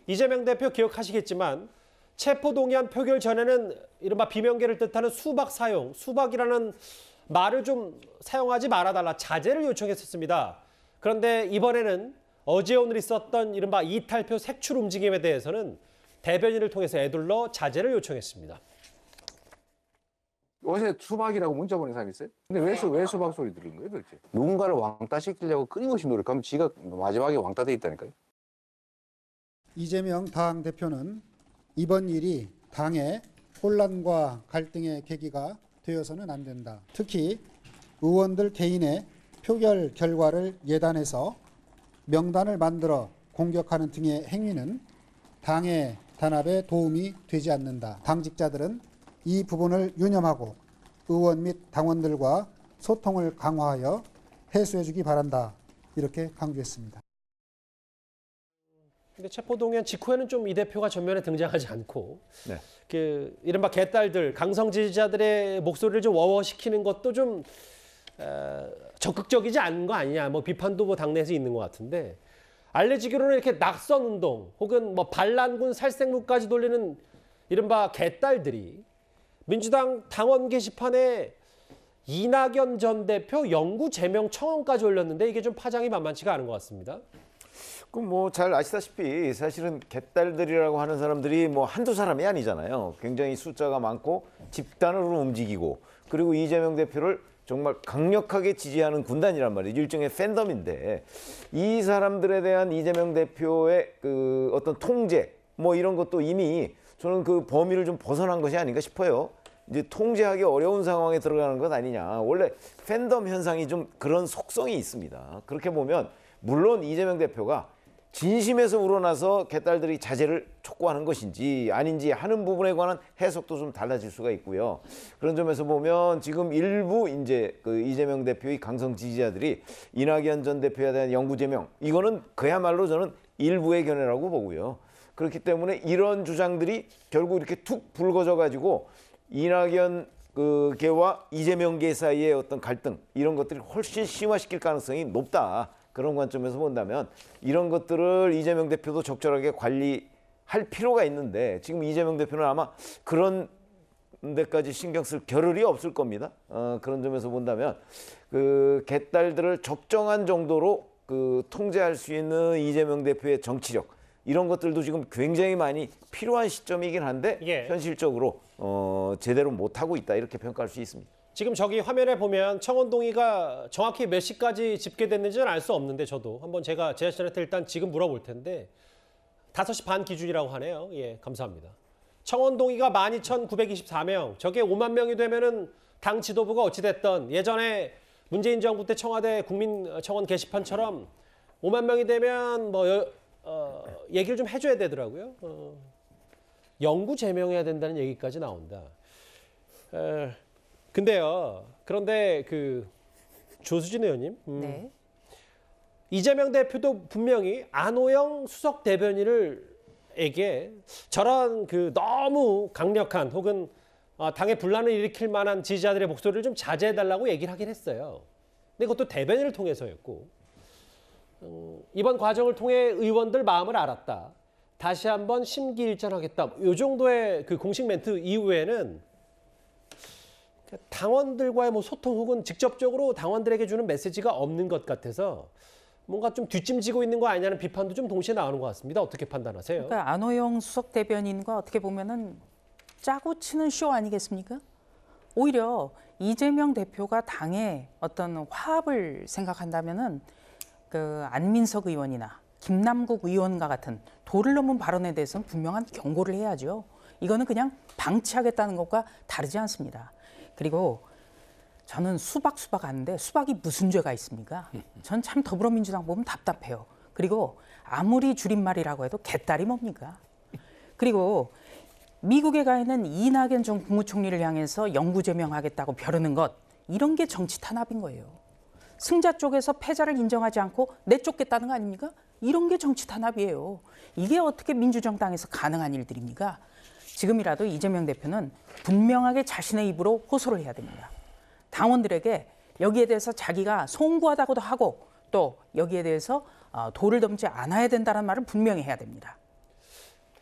이재명 대표 기억하시겠지만 체포동의안 표결 전에는 이른바 비명계를 뜻하는 수박 사용, 수박이라는 말을 좀 사용하지 말아달라, 자제를 요청했었습니다. 그런데 이번에는 어제 오늘 있었던 이른바 이탈표 색출 움직임에 대해서는 대변인을 통해서 애둘러 자제를 요청했습니다. 어제 수박이라고 문자 보낸 사람이 있어요? 근데 왜 수박 소리 들은 거예요, 도대체? 누군가를 왕따시키려고 끊임없이 노력하면 지가 마지막에 왕따 돼 있다니까요. 이재명 당대표는 이번 일이 당의 혼란과 갈등의 계기가 되어서는 안 된다. 특히 의원들 개인의 표결 결과를 예단해서 명단을 만들어 공격하는 등의 행위는 당의 단합에 도움이 되지 않는다. 당직자들은 이 부분을 유념하고 의원 및 당원들과 소통을 강화하여 해소해 주기 바란다. 이렇게 강조했습니다. 근데 체포동의안 직후에는 좀 이 대표가 전면에 등장하지 않고 네. 그 이른바 개딸들, 강성 지지자들의 목소리를 좀 워워시키는 것도 좀 적극적이지 않은 거 아니냐, 뭐 비판도 뭐 당내에서 있는 것 같은데, 알려지기로는 이렇게 낙선 운동 혹은 뭐 반란군 살생부까지 돌리는 이른바 개딸들이 민주당 당원 게시판에 이낙연 전 대표 영구 제명 청원까지 올렸는데 이게 좀 파장이 만만치가 않은 것 같습니다. 그럼 뭐 잘 아시다시피 사실은 개딸들이라고 하는 사람들이 뭐 한두 사람이 아니잖아요. 굉장히 숫자가 많고 집단으로 움직이고, 그리고 이재명 대표를 정말 강력하게 지지하는 군단이란 말이에요. 일종의 팬덤인데, 이 사람들에 대한 이재명 대표의 그 어떤 통제 뭐 이런 것도 이미 저는 그 범위를 좀 벗어난 것이 아닌가 싶어요. 이제 통제하기 어려운 상황에 들어가는 것 아니냐. 원래 팬덤 현상이 좀 그런 속성이 있습니다. 그렇게 보면 물론 이재명 대표가 진심에서 우러나서 개딸들이 자제를 촉구하는 것인지 아닌지 하는 부분에 관한 해석도 좀 달라질 수가 있고요. 그런 점에서 보면 지금 일부 이제 그 이재명 대표의 강성 지지자들이 이낙연 전 대표에 대한 영구 제명, 이거는 그야말로 저는 일부의 견해라고 보고요. 그렇기 때문에 이런 주장들이 결국 이렇게 툭 불거져 가지고 이낙연 그 계와 이재명 계 사이의 어떤 갈등, 이런 것들이 훨씬 심화시킬 가능성이 높다. 그런 관점에서 본다면 이런 것들을 이재명 대표도 적절하게 관리할 필요가 있는데, 지금 이재명 대표는 아마 그런 데까지 신경 쓸 겨를이 없을 겁니다. 그런 점에서 본다면 그 개딸들을 적정한 정도로 그 통제할 수 있는 이재명 대표의 정치력, 이런 것들도 지금 굉장히 많이 필요한 시점이긴 한데 현실적으로 제대로 못하고 있다, 이렇게 평가할 수 있습니다. 지금 저기 화면에 보면 청원 동의가 정확히 몇 시까지 집계됐는지는 알 수 없는데, 저도 한번 제가 제작진한테 일단 지금 물어볼 텐데 5시 반 기준이라고 하네요. 예, 감사합니다. 청원 동의가 12,924명, 저게 5만 명이 되면은 당 지도부가 어찌됐던 예전에 문재인 정부 때 청와대 국민청원 게시판처럼 5만 명이 되면 뭐 얘기를 좀 해줘야 되더라고요. 영구 제명해야 된다는 얘기까지 나온다. 근데요, 그런데 그 조수진 의원님, 네. 이재명 대표도 분명히 안호영 수석 대변인에게 저런 그 너무 강력한 혹은 당의 분란을 일으킬 만한 지지자들의 목소리를 좀 자제해달라고 얘기를 하긴 했어요. 근데 그것도 대변인을 통해서였고, 이번 과정을 통해 의원들 마음을 알았다, 다시 한번 심기일전하겠다, 이 정도의 그 공식 멘트 이후에는 당원들과의 뭐 소통 혹은 직접적으로 당원들에게 주는 메시지가 없는 것 같아서 뭔가 좀 뒷짐지고 있는 거 아니냐는 비판도 좀 동시에 나오는 것 같습니다. 어떻게 판단하세요? 그러니까 안호영 수석 대변인과 어떻게 보면은 짜고 치는 쇼 아니겠습니까? 오히려 이재명 대표가 당의 어떤 화합을 생각한다면은 그 안민석 의원이나 김남국 의원과 같은 도를 넘은 발언에 대해서는 분명한 경고를 해야죠. 이거는 그냥 방치하겠다는 것과 다르지 않습니다. 그리고 저는 수박 하는데 수박이 무슨 죄가 있습니까? 전 참 더불어민주당 보면 답답해요. 그리고 아무리 줄임말이라고 해도 개딸이 뭡니까? 그리고 미국에 가 있는 이낙연 전 국무총리를 향해서 영구 제명하겠다고 벼르는 것, 이런 게 정치 탄압인 거예요. 승자 쪽에서 패자를 인정하지 않고 내쫓겠다는 거 아닙니까? 이런 게 정치 탄압이에요. 이게 어떻게 민주정당에서 가능한 일들입니까? 지금이라도 이재명 대표는 분명하게 자신의 입으로 호소를 해야 됩니다. 당원들에게 여기에 대해서 자기가 송구하다고도 하고 또 여기에 대해서 도를 넘지 않아야 된다는 말을 분명히 해야 됩니다.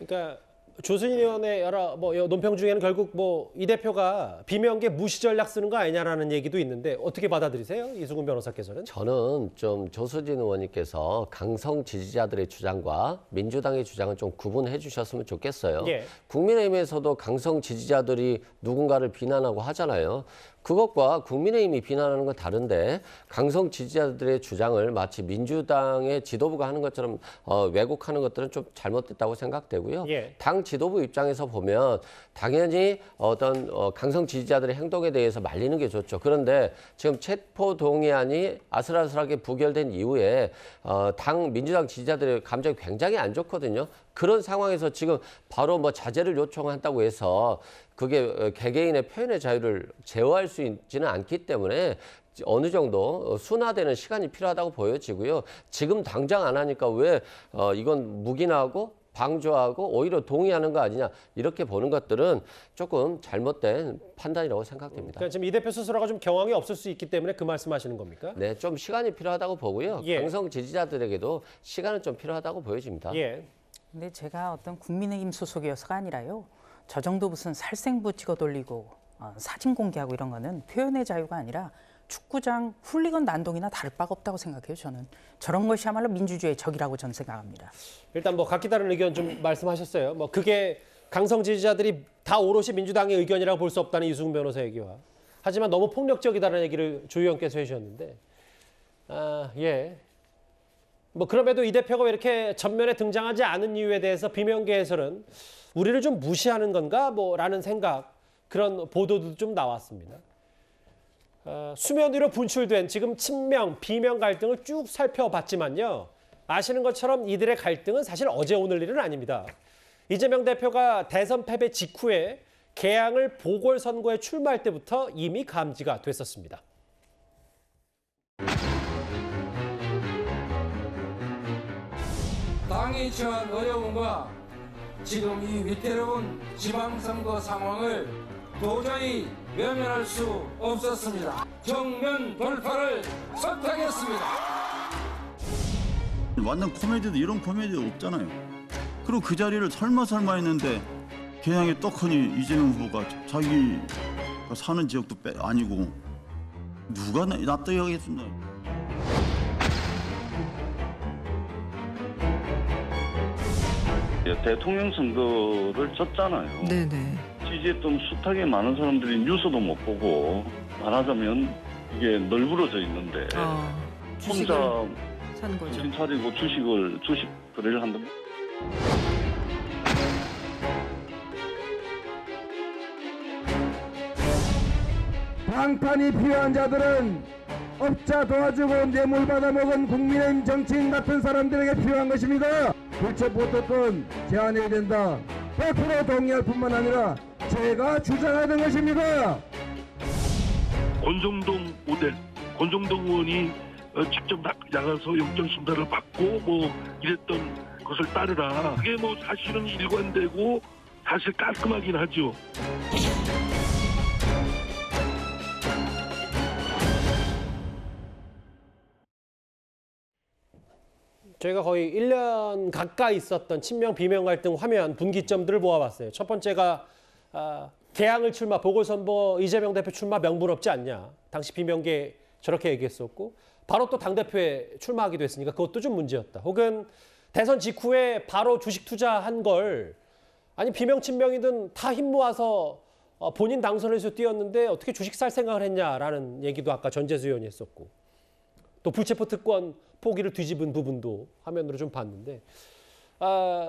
그러니까 조순인 의원의 여러 논평 중에는 결국 이 대표가 비명계 무시 전략 쓰는 거 아니냐라는 얘기도 있는데 어떻게 받아들이세요? 이수근 변호사께서는? 저는 좀 조수진 의원님께서 강성 지지자들의 주장과 민주당의 주장을 좀 구분해 주셨으면 좋겠어요. 예. 국민의힘에서도 강성 지지자들이 누군가를 비난하고 하잖아요. 그것과 국민의힘이 비난하는 건 다른데 강성 지지자들의 주장을 마치 민주당의 지도부가 하는 것처럼 왜곡하는 것들은 좀 잘못됐다고 생각되고요. 예. 당 지도부 입장에서 보면 당연히 어떤 강성 지지자들의 행동에 대해서 말리는 게 좋죠. 그런데 지금 체포 동의안이 아슬아슬하게 부결된 이후에 민주당 지지자들의 감정이 굉장히 안 좋거든요. 그런 상황에서 지금 바로 자제를 요청한다고 해서 그게 개개인의 표현의 자유를 제어할 수 있지는 않기 때문에 어느 정도 순화되는 시간이 필요하다고 보여지고요. 지금 당장 안 하니까 왜 이건 묵인하고 방조하고 오히려 동의하는 거 아니냐 이렇게 보는 것들은 조금 잘못된 판단이라고 생각됩니다. 그러니까 지금 이 대표 스스로가 좀 경황이 없을 수 있기 때문에 그 말씀하시는 겁니까? 네, 좀 시간이 필요하다고 보고요. 예. 강성 지지자들에게도 시간은 좀 필요하다고 보여집니다. 예. 근데 제가 어떤 국민의힘 소속이어서가 아니라요. 저 정도 무슨 살생부 찍어 돌리고 사진 공개하고 이런 거는 표현의 자유가 아니라 축구장 훌리건 난동이나 다를 바가 없다고 생각해요. 저는 저런 것이야말로 민주주의의 적이라고 저는 생각합니다. 일단 각기 다른 의견 좀 말씀하셨어요. 그게 강성 지지자들이 다 오롯이 민주당의 의견이라고 볼 수 없다는 이수근 변호사 얘기와 하지만 너무 폭력적이다는 얘기를 조 의원께서 해주셨는데 예. 그럼에도 이 대표가 왜 이렇게 전면에 등장하지 않은 이유에 대해서 비명계에서는 우리를 좀 무시하는 건가 라는 생각 그런 보도도 좀 나왔습니다. 수면 위로 분출된 지금 친명, 비명 갈등을 쭉 살펴봤지만요. 아시는 것처럼 이들의 갈등은 사실 어제 오늘 일은 아닙니다. 이재명 대표가 대선 패배 직후에 개항을 보궐선거에 출마할 때부터 이미 감지가 됐었습니다. 당이 처한 어려움과 지금 이 위태로운 지방선거 상황을 도저히 외면할 수 없었습니다. 정면 돌파를 선택했습니다. 완전 코미디도 이런 코미디 없잖아요. 그리고 그 자리를 설마 했는데 개항에 떡하니 이재명 후보가 자기가 사는 지역도 아니고 누가 납득이 하겠습니까? 대통령 선거를 졌잖아요. 네네. 지지했던 숱하게 많은 사람들이 뉴스도 못 보고 말하자면 이게 널브러져 있는데 혼자 산 거죠. 정신 차리고 주식 거래를 한다면 방탄이 필요한 자들은 업자 도와주고 뇌물 받아먹은 국민의힘 정치인 같은 사람들에게 필요한 것입니다. 불체포특권 제한해야 된다. 100% 동의할 뿐만 아니라 제가 주장하는 것입니다. 권성동 모델, 권성동 의원이 직접 나가서 영장 심사를 받고 이랬던 것을 따르라. 그게 사실은 일관되고 사실 깔끔하긴 하죠. 저희가 거의 1년 가까이 있었던 친명 비명 갈등 화면 분기점들을 모아봤어요. 첫 번째가 개항을 출마, 보궐선거 이재명 대표 출마 명분없지 않냐. 당시 비명계 저렇게 얘기했었고 바로 또 당대표에 출마하기도 했으니까 그것도 좀 문제였다. 혹은 대선 직후에 바로 주식 투자한 걸 아니 비명 친명이든 다 힘 모아서 본인 당선을 위해서 뛰었는데 어떻게 주식 살 생각을 했냐라는 얘기도 아까 전재수 의원이 했었고 또 불체포 특권 포기를 뒤집은 부분도 화면으로 좀 봤는데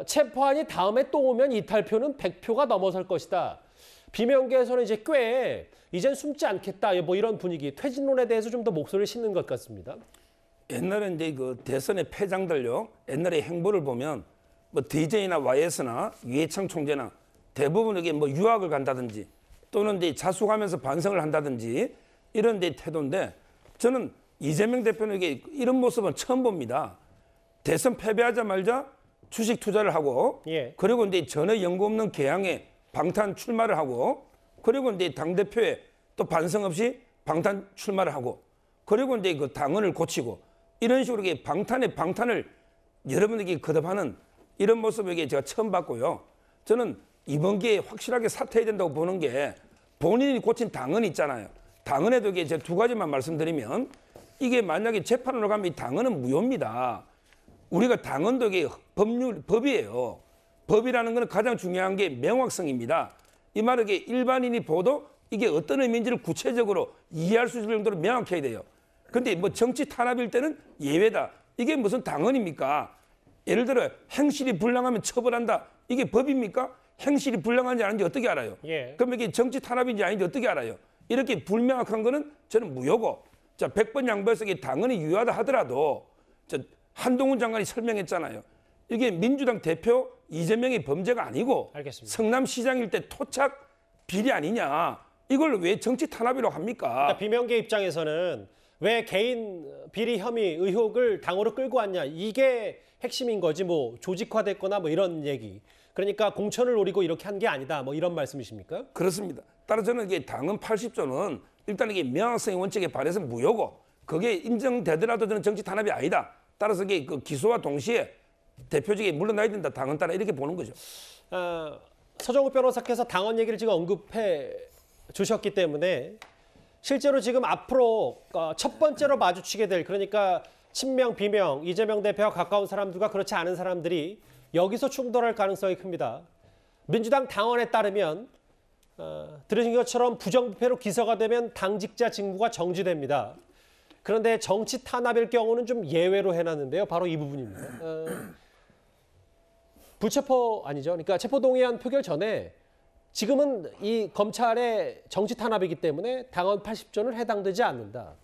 체포안이 다음에 또 오면 이탈표는 100표가 넘어설 것이다. 비명계에서는 이제 꽤 이젠 숨지 않겠다 이런 분위기 퇴진론에 대해서 좀 더 목소리를 싣는 것 같습니다. 옛날에 이제 그 대선의 패장들요. 옛날의 행보를 보면 DJ나 YS나 유해창 총재나 대부분 이게 유학을 간다든지 또는 이제 자숙하면서 반성을 한다든지 이런 데 태도인데 저는 이재명 대표는 이런 모습은 처음 봅니다. 대선 패배하자마자 주식 투자를 하고 그리고 이제 전혀 연고 없는 개항에 방탄 출마를 하고 그리고 이제 당대표에 또 반성 없이 방탄 출마를 하고 그리고 이제 그 당헌을 고치고 이런 식으로 방탄에 방탄을 여러분에게 거듭하는 이런 모습을 제가 처음 봤고요. 저는 이번 기회에 확실하게 사퇴해야 된다고 보는 게 본인이 고친 당헌 있잖아요. 당헌에도 이게 제 두 가지만 말씀드리면 이게 만약에 재판으로 가면 이 당헌은 무효입니다. 우리가 당헌도 이게 법이에요. 법이라는 것은 가장 중요한 게 명확성입니다. 이 말은 이게 일반인이 보도 이게 어떤 의미인지를 구체적으로 이해할 수 있을 정도로 명확해야 돼요. 근데 뭐 정치 탄압일 때는 예외다. 이게 무슨 당헌입니까? 예를 들어 행실이 불량하면 처벌한다. 이게 법입니까? 행실이 불량한지 아닌지 어떻게 알아요? 예. 그럼 이게 정치 탄압인지 아닌지 어떻게 알아요? 이렇게 불명확한 거는 저는 무효고. 자, 100번 양보해서 이게 당헌이 유효하다 하더라도 한동훈 장관이 설명했잖아요. 이게 민주당 대표 이재명의 범죄가 아니고 알겠습니다. 성남시장일 때 토착 비리 아니냐. 이걸 왜 정치 탄압이라고 합니까? 그러니까 비명계 입장에서는 왜 개인 비리 혐의 의혹을 당으로 끌고 왔냐. 이게 핵심인 거지 뭐 조직화됐거나 뭐 이런 얘기. 그러니까 공천을 노리고 이렇게 한 게 아니다. 뭐 이런 말씀이십니까? 그렇습니다. 따라서 저는 이게 당헌 80조는 일단 이게 명확성의 원칙에 반해서 무효고 그게 인정되더라도 저는 정치 탄압이 아니다. 따라서 이게 그 기소와 동시에 대표직에 물러나야 된다. 당헌 따라 이렇게 보는 거죠. 서정욱 변호사께서 당헌 얘기를 지금 언급해 주셨기 때문에 실제로 지금 앞으로 첫 번째로 마주치게 될 그러니까 친명, 비명, 이재명 대표와 가까운 사람들과 그렇지 않은 사람들이 여기서 충돌할 가능성이 큽니다. 민주당 당헌에 따르면 들으신 것처럼 부정부패로 기소가 되면 당직자 직무가 정지됩니다. 그런데 정치 탄압일 경우는 좀 예외로 해놨는데요. 바로 이 부분입니다. 불체포 아니죠. 그러니까 체포동의안 표결 전에 지금은 이 검찰의 정치 탄압이기 때문에 당헌 80조는 해당되지 않는다.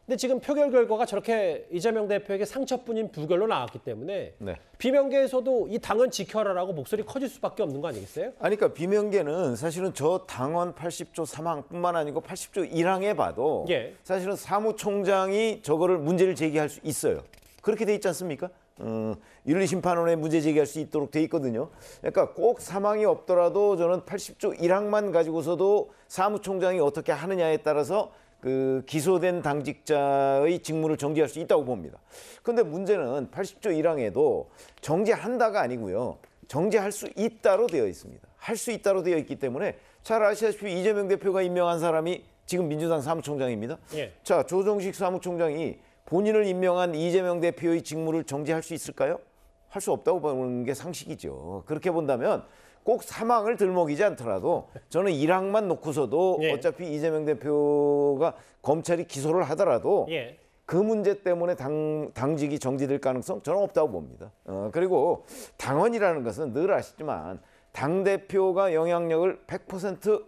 근데 지금 표결 결과가 저렇게 이재명 대표에게 상처뿐인 부결로 나왔기 때문에 네. 비명계에서도 이 당헌 지켜라라고 목소리 커질 수밖에 없는 거 아니겠어요? 아니, 그러니까 비명계는 사실은 저 당헌 80조 3항뿐만 아니고 80조 1항에 봐도 예. 사실은 사무총장이 저거를 문제를 제기할 수 있어요. 그렇게 돼 있지 않습니까? 윤리심판원에 문제 제기할 수 있도록 돼 있거든요. 그러니까 꼭 사망이 없더라도 저는 80조 1항만 가지고서도 사무총장이 어떻게 하느냐에 따라서 그 기소된 당직자의 직무를 정지할 수 있다고 봅니다. 그런데 문제는 80조 1항에도 정지한다가 아니고요. 정지할 수 있다로 되어 있습니다. 할 수 있다로 되어 있기 때문에 잘 아시다시피 이재명 대표가 임명한 사람이 지금 민주당 사무총장입니다. 예. 자, 조정식 사무총장이 본인을 임명한 이재명 대표의 직무를 정지할 수 있을까요? 할 수 없다고 보는 게 상식이죠. 그렇게 본다면 꼭 사망을 들먹이지 않더라도 저는 1항만 놓고서도 예. 어차피 이재명 대표가 검찰이 기소를 하더라도 예. 그 문제 때문에 당직이 정지될 가능성 저는 없다고 봅니다. 그리고 당원이라는 것은 늘 아시지만 당대표가 영향력을 100%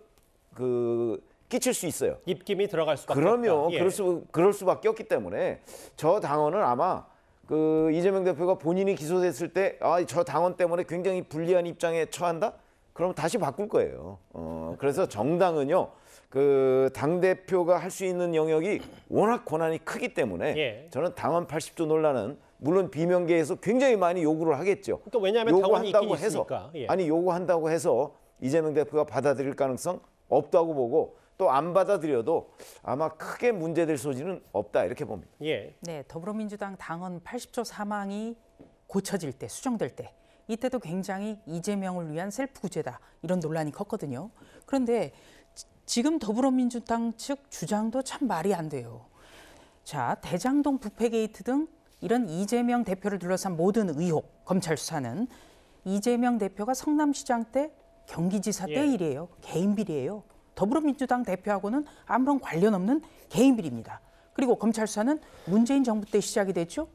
끼칠 수 있어요. 입김이 들어갈 수밖에 그러면 없다. 예. 그럴 수밖에 없기 때문에 저 당원은 아마 그 이재명 대표가 본인이 기소됐을 때 저 당원 때문에 굉장히 불리한 입장에 처한다? 그럼 다시 바꿀 거예요. 그래서 정당은요. 그 당대표가 할 수 있는 영역이 워낙 권한이 크기 때문에 예. 저는 당원 80조 논란은 물론 비명계에서 굉장히 많이 요구를 하겠죠. 그러니까 왜냐하면 당원이 있긴 있으니까. 예. 아니 요구한다고 해서 이재명 대표가 받아들일 가능성 없다고 보고 또 안 받아들여도 아마 크게 문제될 소지는 없다 이렇게 봅니다. 예. 네, 더불어민주당 당헌 80조 3항이 고쳐질 때, 수정될 때 이때도 굉장히 이재명을 위한 셀프 구제다 이런 논란이 컸거든요. 그런데 지금 더불어민주당 측 주장도 참 말이 안 돼요. 자, 대장동 부패 게이트 등 이런 이재명 대표를 둘러싼 모든 의혹, 검찰 수사는 이재명 대표가 성남시장 때 경기지사 때 예. 일이에요. 개인 비리예요. 더불어민주당 대표하고는 아무런 관련 없는 개인 비리입니다. 그리고 검찰 수사는 문재인 정부 때 시작이 됐죠.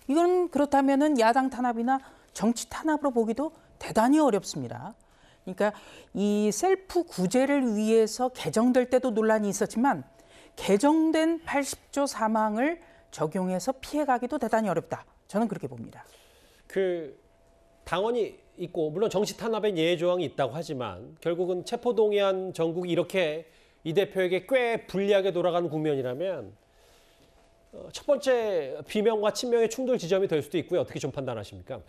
이건 그렇다면은 야당 탄압이나 정치 탄압으로 보기도 대단히 어렵습니다. 그러니까 이 셀프 구제를 위해서 개정될 때도 논란이 있었지만 개정된 80조 3항을 적용해서 피해가기도 대단히 어렵다. 저는 그렇게 봅니다. 그 당원이 있고 물론 정치 탄압의 예외 조항이 있다고 하지만 결국은 체포동의안 전국이 이렇게 이 대표에게 꽤 불리하게 돌아가는 국면이라면 첫 번째 비명과 친명의 충돌 지점이 될 수도 있고요. 어떻게 좀 판단하십니까?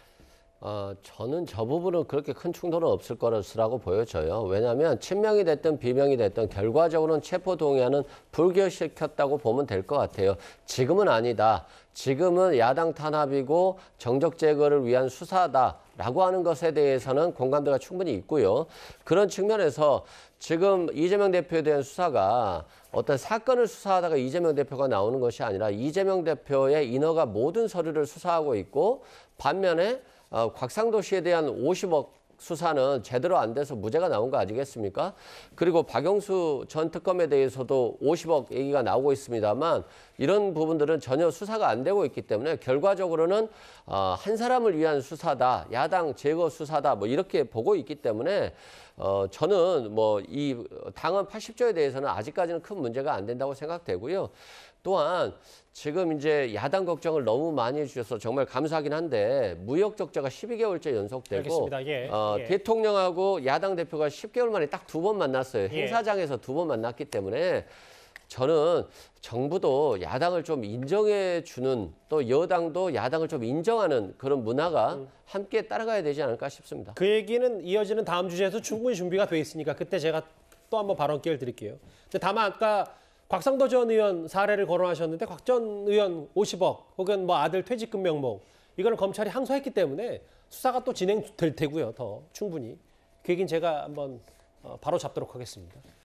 저는 저 부분은 그렇게 큰 충돌은 없을 거라고 보여져요. 왜냐하면 친명이 됐든 비명이 됐든 결과적으로는 체포동의안은 불결시켰다고 보면 될 것 같아요. 지금은 아니다. 지금은 야당 탄압이고 정적 제거를 위한 수사다. 라고 하는 것에 대해서는 공감대가 충분히 있고요. 그런 측면에서 지금 이재명 대표에 대한 수사가 어떤 사건을 수사하다가 이재명 대표가 나오는 것이 아니라 이재명 대표의 인허가 모든 서류를 수사하고 있고, 반면에 곽상도 씨에 대한 50억 수사는 제대로 안 돼서 무죄가 나온 거 아니겠습니까? 그리고 박영수 전 특검에 대해서도 50억 얘기가 나오고 있습니다만, 이런 부분들은 전혀 수사가 안 되고 있기 때문에 결과적으로는 한 사람을 위한 수사다, 야당 제거 수사다, 뭐 이렇게 보고 있기 때문에 저는 뭐 이 당헌 80조에 대해서는 아직까지는 큰 문제가 안 된다고 생각되고요. 또한 지금 이제 야당 걱정을 너무 많이 해주셔서 정말 감사하긴 한데, 무역 적자가 12개월째 연속되고, 알겠습니다. 예. 예. 대통령하고 야당 대표가 10개월 만에 딱 2번 만났어요. 예. 행사장에서 2번 만났기 때문에 저는 정부도 야당을 좀 인정해 주는, 또 여당도 야당을 좀 인정하는 그런 문화가 함께 따라가야 되지 않을까 싶습니다. 그 얘기는 이어지는 다음 주제에서 충분히 준비가 돼 있으니까 그때 제가 또 한번 발언 기회를 드릴게요. 근데 다만 아까 곽상도 전 의원 사례를 거론하셨는데, 곽 전 의원 50억 혹은 뭐 아들 퇴직금 명목, 이거는 검찰이 항소했기 때문에 수사가 또 진행될 테고요. 더 충분히 그 얘기는 제가 한번 바로 잡도록 하겠습니다.